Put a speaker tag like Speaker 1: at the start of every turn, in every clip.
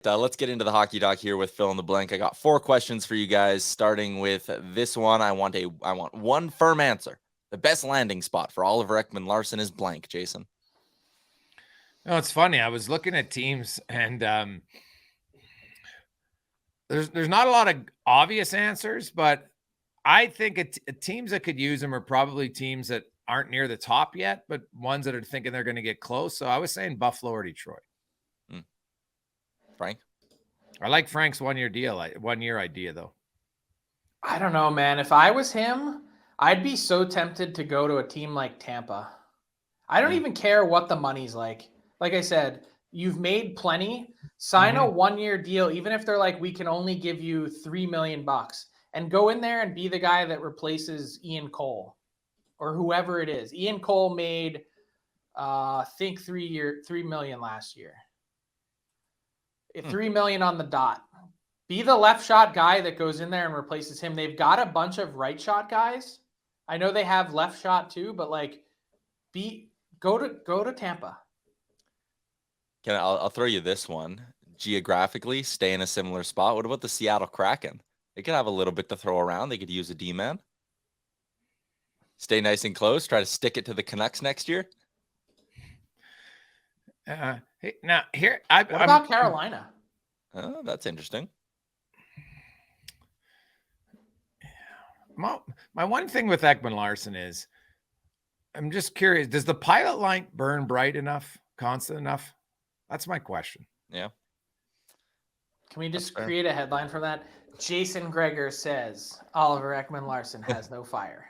Speaker 1: Let's get into the hockey doc here with Fill in the Blank. I got 4 questions for you guys, starting with this one. I want one firm answer. The best landing spot for Oliver Ekman-Larsson is blank, Jason.
Speaker 2: No, it's funny. I was looking at teams, and there's not a lot of obvious answers, but I think teams that could use him are probably teams that aren't near the top yet, but ones that are thinking they're going to get close. So I was saying Buffalo or Detroit.
Speaker 1: Frank?
Speaker 2: I like Frank's 1 year deal, 1 year idea, though.
Speaker 3: I don't know, man. If I was him, I'd be so tempted to go to a team like Tampa. I don't even care what the money's like. Like I said, you've made plenty. Sign a 1 year deal, even if they're like, we can only give you $3 million, and go in there and be the guy that replaces Ian Cole or whoever it is. Ian Cole made, I think $3 million last year. $3 million on the dot. Be the left shot guy that goes in there and replaces him. They've got a bunch of right shot guys. I know they have left shot too, but like, go to Tampa.
Speaker 1: I'll throw you this one. Geographically, stay in a similar spot. What about the Seattle Kraken? They could have a little bit to throw around. They could use a D-man. Stay nice and close. Try to stick it to the Canucks next year.
Speaker 2: Hey, now here,
Speaker 3: what about Carolina?
Speaker 1: Oh, that's interesting.
Speaker 2: My one thing with Ekman-Larsson is, I'm just curious, does the pilot light burn bright enough, constant enough? That's my question.
Speaker 1: Yeah.
Speaker 3: Can we just create a headline for that? Jason Gregor says Oliver Ekman-Larsson has no fire.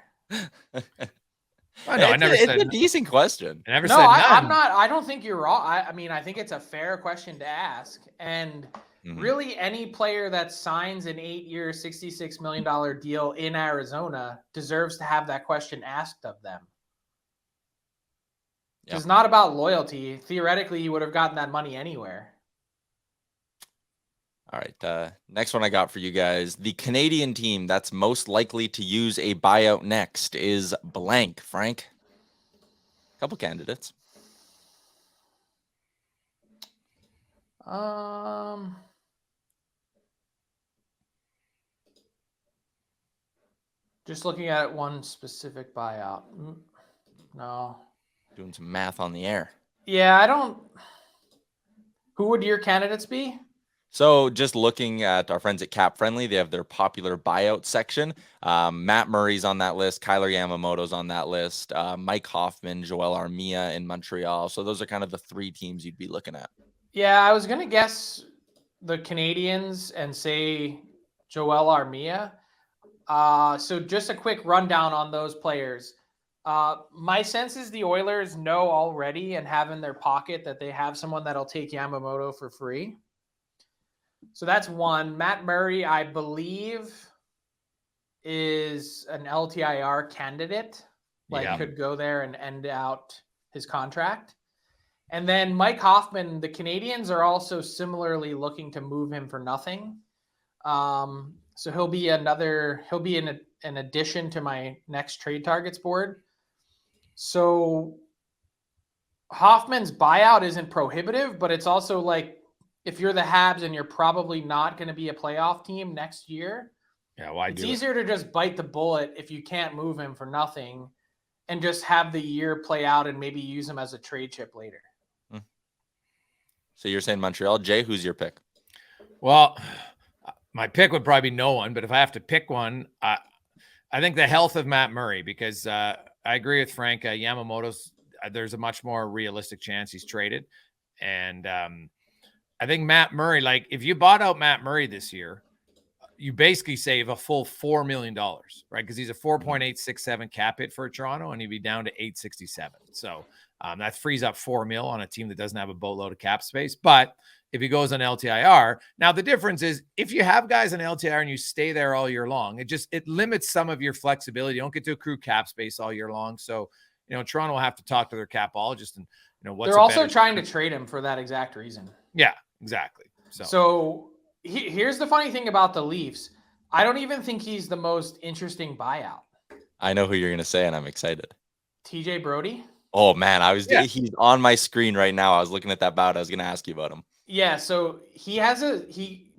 Speaker 1: I never said. It's a decent question.
Speaker 2: I never said none.
Speaker 3: I'm not. I don't think you're wrong. I mean, I think it's a fair question to ask. And really, any player that signs an 8-year, $66 million deal in Arizona deserves to have that question asked of them. Yep. It's not about loyalty. Theoretically, you would have gotten that money anywhere.
Speaker 1: All right. Next one I got for you guys. The Canadian team that's most likely to use a buyout next is blank. Frank? A couple candidates.
Speaker 3: Just looking at one specific buyout. No.
Speaker 1: Doing some math on the air.
Speaker 3: Yeah, I don't. Who would your candidates be?
Speaker 1: So just looking at our friends at Cap Friendly, they have their popular buyout section. Matt Murray's on that list. Kyler Yamamoto's on that list. Mike Hoffman, Joel Armia in Montreal. So those are kind of the 3 teams you'd be looking at.
Speaker 3: Yeah, I was going to guess the Canadians and say Joel Armia. So just a quick rundown on those players. My sense is the Oilers know already and have in their pocket that they have someone that'll take Yamamoto for free. So that's one. Matt Murray, I believe, is an LTIR candidate. Could go there and end out his contract. And then Mike Hoffman, the Canadians are also similarly looking to move him for nothing. So he'll be an addition to my next trade targets board. So Hoffman's buyout isn't prohibitive, but it's also like, if you're the Habs and you're probably not going to be a playoff team next year, it's easier to just bite the bullet if you can't move him for nothing and just have the year play out and maybe use him as a trade chip later.
Speaker 1: So you're saying Montreal. Jay, who's your pick?
Speaker 2: Well, my pick would probably be no one, but if I have to pick one, I think the health of Matt Murray, because I agree with Frank. Yamamoto's, there's a much more realistic chance he's traded. And I think Matt Murray, like if you bought out Matt Murray this year, you basically save a full $4 million, right? Because he's a 4.867 cap hit for Toronto, and he'd be down to 867. So that frees up $4 million on a team that doesn't have a boatload of cap space. But if he goes on LTIR, now the difference is if you have guys on LTIR and you stay there all year long, it limits some of your flexibility. You don't get to accrue cap space all year long. So, Toronto will have to talk to their capologist and, what's
Speaker 3: they're also trying to trade him for that exact reason.
Speaker 2: Yeah, exactly.
Speaker 3: So here's the funny thing about the Leafs. I don't even think he's the most interesting buyout.
Speaker 1: I know who you're going to say, and I'm excited.
Speaker 3: TJ Brody.
Speaker 1: Oh man, he's on my screen right now. I was looking at that bout. I was going to ask you about him.
Speaker 3: Yeah, so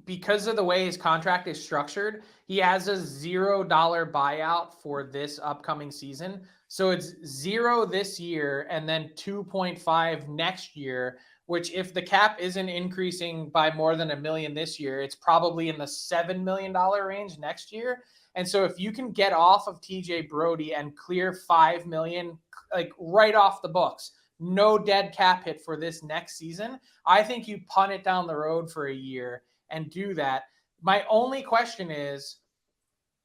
Speaker 3: because of the way his contract is structured, he has a $0 buyout for this upcoming season. So it's 0 this year and then 2.5 next year, which if the cap isn't increasing by more than $1 million this year, it's probably in the $7 million range next year. And so if you can get off of TJ Brody and clear $5 million, like right off the books, no dead cap hit for this next season, I think you punt it down the road for a year and do that. My only question is,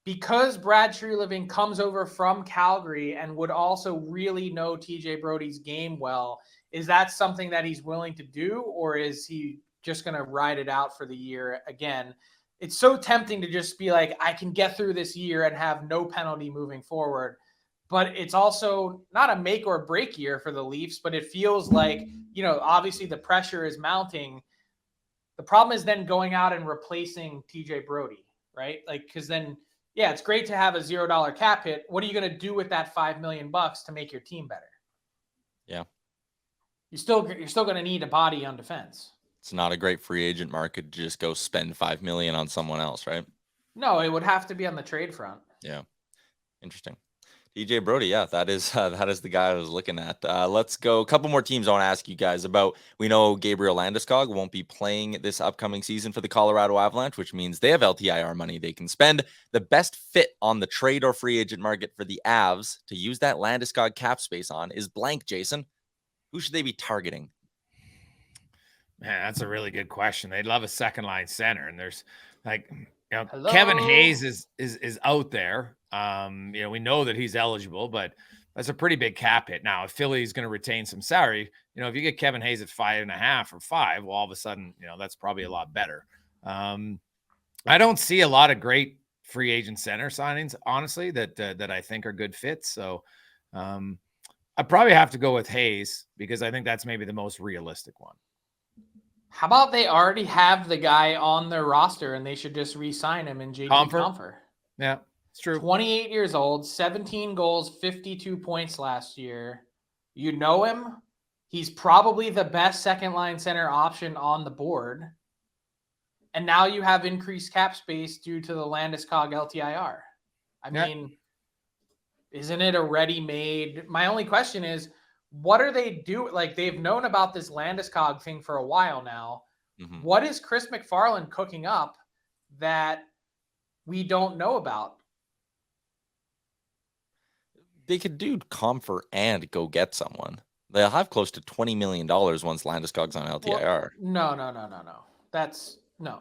Speaker 3: because Brad Treliving comes over from Calgary and would also really know TJ Brody's game well, is that something that he's willing to do, or is he just going to ride it out for the year again? It's so tempting to just be like, I can get through this year and have no penalty moving forward. But it's also not a make or break year for the Leafs, but it feels like, obviously the pressure is mounting. The problem is then going out and replacing TJ Brody, right? Like, because then, yeah, it's great to have a $0 cap hit. What are you going to do with that $5 million to make your team better?
Speaker 1: Yeah.
Speaker 3: You're still going to need a body on defense.
Speaker 1: It's not a great free agent market to just go spend $5 million on someone else, right?
Speaker 3: No, it would have to be on the trade front.
Speaker 1: Yeah. Interesting. TJ Brody, yeah, that is the guy I was looking at. Let's go. A couple more teams I want to ask you guys about. We know Gabriel Landeskog won't be playing this upcoming season for the Colorado Avalanche, which means they have LTIR money they can spend. The best fit on the trade or free agent market for the Avs to use that Landeskog cap space on is blank, Jason. Who should they be targeting?
Speaker 2: Man, that's a really good question. They'd love a second line center, and there's Kevin Hayes is out there. We know that he's eligible, but that's a pretty big cap hit. Now, if Philly is going to retain some salary, if you get Kevin Hayes at 5.5 or 5, well, all of a sudden, that's probably a lot better. I don't see a lot of great free agent center signings, honestly, that I think are good fits. So I probably have to go with Hayes because I think that's maybe the most realistic one.
Speaker 3: How about they already have the guy on their roster and they should just re-sign him in JT Compher?
Speaker 2: Yeah, it's true.
Speaker 3: 28 years old, 17 goals, 52 points last year. You know him. He's probably the best second-line center option on the board. And now you have increased cap space due to the Landeskog LTIR. I mean, isn't it a ready-made? My only question is, what are they doing? Like, they've known about this Landeskog thing for a while now. Mm-hmm. What is Chris McFarland cooking up that we don't know about?
Speaker 1: They could do Compher and go get someone. They'll have close to $20 million once Landeskog's on LTIR.
Speaker 3: Well, no. That's no.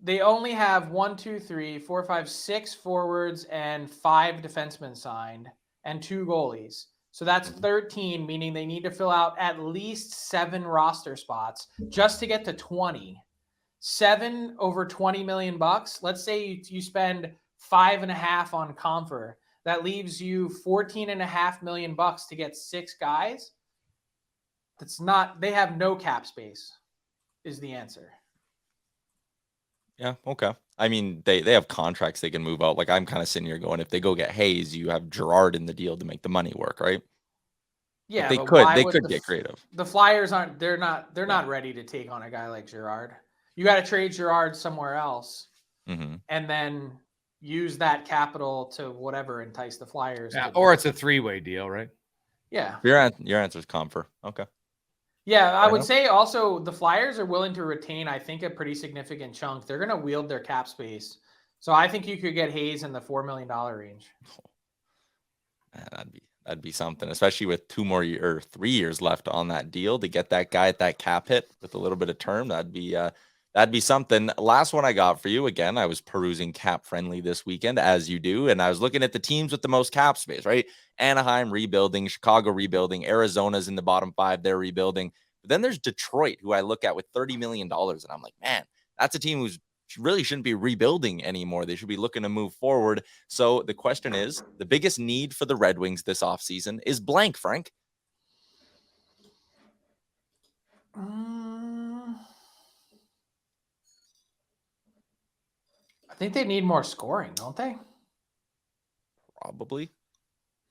Speaker 3: They only have 1, 2, 3, 4, 5, 6 forwards and 5 defensemen signed and 2 goalies. So that's 13, meaning they need to fill out at least 7 roster spots just to get to 20. 7 over $20 million. Let's say you spend 5.5 on Compher. That leaves you $14.5 million to get 6 guys. They have no cap space, is the answer.
Speaker 1: Yeah, okay. I mean, they have contracts they can move out. Like, I'm kind of sitting here going, if they go get Hayes, you have Girard in the deal to make the money work, right?
Speaker 3: Yeah,
Speaker 1: they could get creative.
Speaker 3: The Flyers they're not ready to take on a guy like Girard. You got to trade Girard somewhere else, and then use that capital to whatever entice the Flyers.
Speaker 2: Yeah, or it's a 3-way deal, right?
Speaker 3: Yeah.
Speaker 1: Your answer is Compher. Okay.
Speaker 3: Yeah, I would say also the Flyers are willing to retain, I think, a pretty significant chunk. They're going to wield their cap space. So I think you could get Hayes in the $4 million range.
Speaker 1: Man, that'd be something, especially with 3 years left on that deal to get that guy at that cap hit with a little bit of term. That'd be something. Last one I got for you. Again, I was perusing Cap Friendly this weekend, as you do, and I was looking at the teams with the most cap space, right? Anaheim rebuilding, Chicago rebuilding, Arizona's in the bottom 5, they're rebuilding. But then there's Detroit, who I look at with $30 million, and I'm like, man, that's a team who's really shouldn't be rebuilding anymore. They should be looking to move forward. So the question is, the biggest need for the Red Wings this offseason is blank, Frank.
Speaker 3: I think they need more scoring, don't they?
Speaker 1: Probably.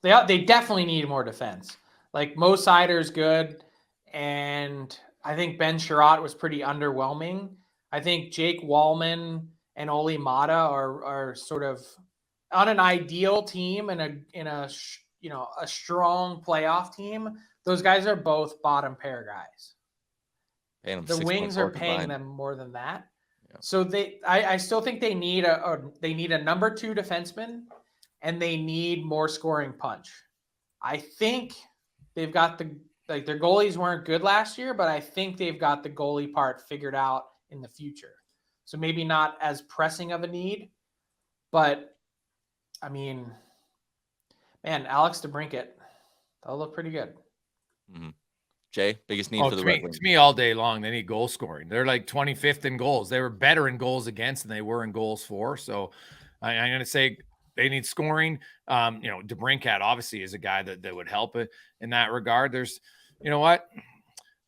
Speaker 3: They definitely need more defense. Like, Mo Sider's good, and I think Ben Sherratt was pretty underwhelming. I think Jake Wallman and Oli Mata are sort of on an ideal team and a strong playoff team. Those guys are both bottom pair guys. The Wings are paying them more than that. Yeah. So I still think they need a number 2 defenseman, and they need more scoring punch. I think they've got their goalies weren't good last year, but I think they've got the goalie part figured out in the future. So maybe not as pressing of a need, but I mean, man, Alex DeBrincat, that'll look pretty good.
Speaker 1: Mm-hmm. Jay, biggest need for the Red Wings?
Speaker 2: To me, all day long, they need goal scoring. They're like 25th in goals. They were better in goals against than they were in goals for. So I'm going to say they need scoring. DeBrincat obviously is a guy that would help it in that regard. There's, you know what?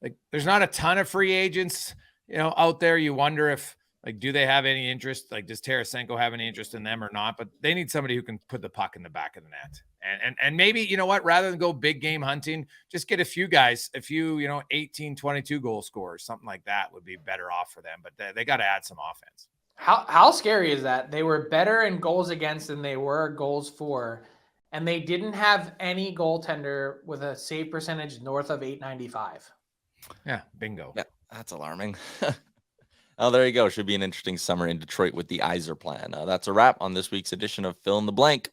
Speaker 2: Like, there's not a ton of free agents, out there. You wonder if, do they have any interest? Like, does Tarasenko have any interest in them or not? But they need somebody who can put the puck in the back of the net. And maybe, you know what, rather than go big game hunting, just get a few guys, 18, 22 goal scorers, something like that would be better off for them. But they got to add some offense.
Speaker 3: How scary is that? They were better in goals against than they were goals for, and they didn't have any goaltender with a save percentage north of .895.
Speaker 2: Yeah, bingo.
Speaker 1: Yeah, that's alarming. Oh, there you go. Should be an interesting summer in Detroit with the Yzer plan. That's a wrap on this week's edition of Fill in the Blank.